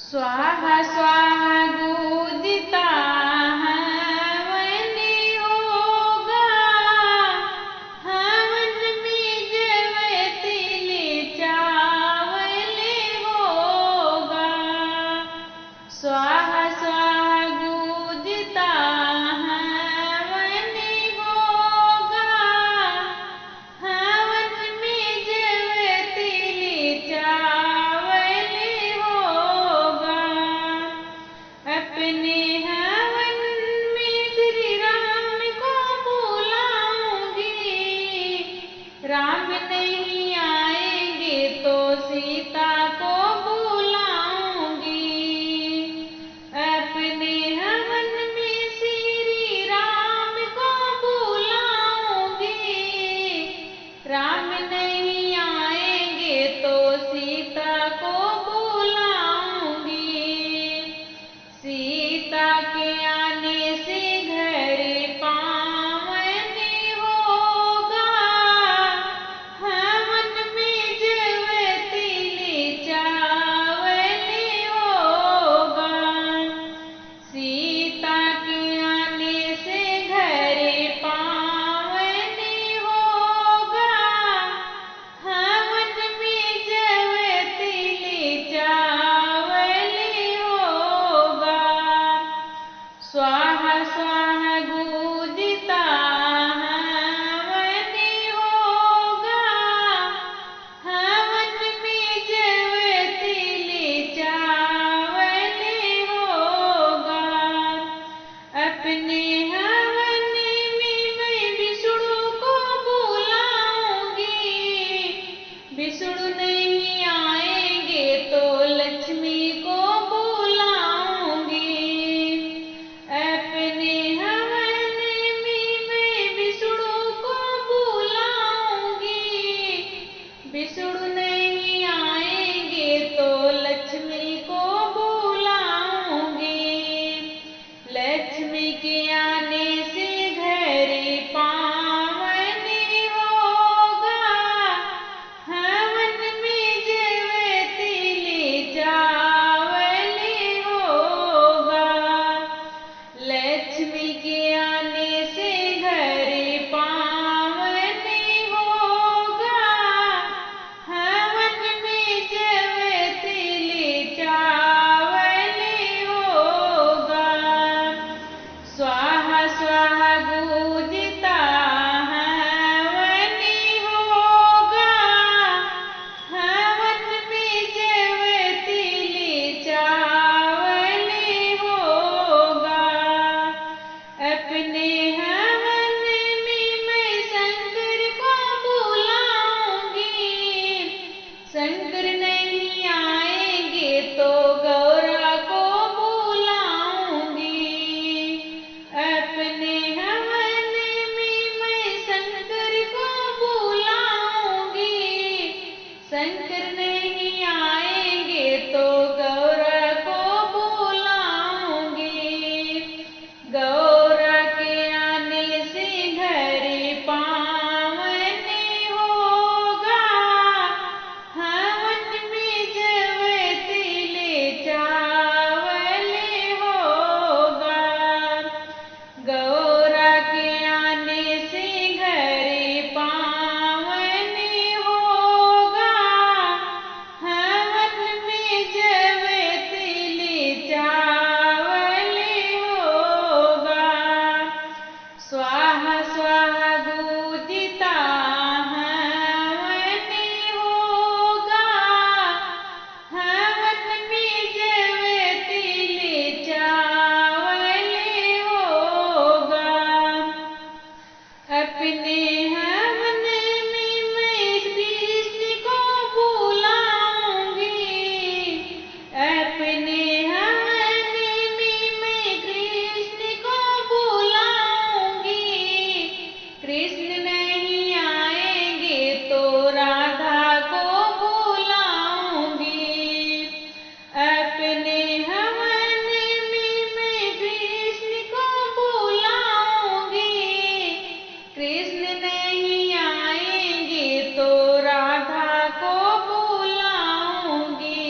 स्वाहा स्वाहा गूंजता हवन होगा, हवन में जव तिल चावल होगा। स्वाहा स्वाहा गूंजता हवन होगा, हवन में जव तिल चावल होगा। अपने हवन में श्री राम को बुलाऊंगी, राम नहीं आएंगे तो सीता को बुलाऊंगी। अपने हवन में श्री राम को बुलाऊंगी, राम नहीं आएंगे तो सीता को बुलाऊंगी। सीता के आने से घर पावन होगा, हवन में जव तिल चावल होगा। सीता के आने से घर पावन होगा, हवन में जव तिल चावल होगा। स्वाहा स्वाहा गूंजता हवन होगा, हवन में जव तिल चावल होगा। अपने हवन में मैं विष्णु को बुलाऊंगी, विष्णु नहीं आएंगे तो लक्ष्मी को बुलाऊंगी। अपने हवन में मैं विष्णु को बुलाऊंगी, विष्णु नहीं आएंगे तो लक्ष्मी को बुलाऊंगी। लक्ष्मी के आने से घर पावन होगा, हवन में जव तिल चावल होगा। लक्ष्मी के आने से घर पावन होगा, हवन में जव तिल चावल होगा। स्वाहा स्वाहा गूंजता हवन होगा, हवन में जव तिल चावल होगा। अपने हवन में मैं शंकर को बुलाऊंगी, शंकर नहीं आएंगे तो गौरा को बुलाऊंगी। अपने हवन में मैं शंकर को बुलाऊंगी, शंकर नहीं आएंगे तो गौरा को बुलाऊंगी। गौरा के आने से घर पावन होगा, हवन में जव तिल चावल होगा। गौरा के आने से घर पावन होगा, हवन में जव तिल चावल होगा। स्वाहा स्वाहा गूंजता हवन होगा, हवन में जव तिल चावल होगा। अपने हवन में मैं कृष्ण को बुलाऊंगी, अपने हवन में मैं कृष्ण को बुलाऊंगी। कृष्ण नहीं आएंगे तो राधा को बुलाऊंगी। अपने हवन में मैं कृष्ण को बुलाऊंगी, कृष्ण नहीं आएंगे तो राधा को बुलाऊंगी।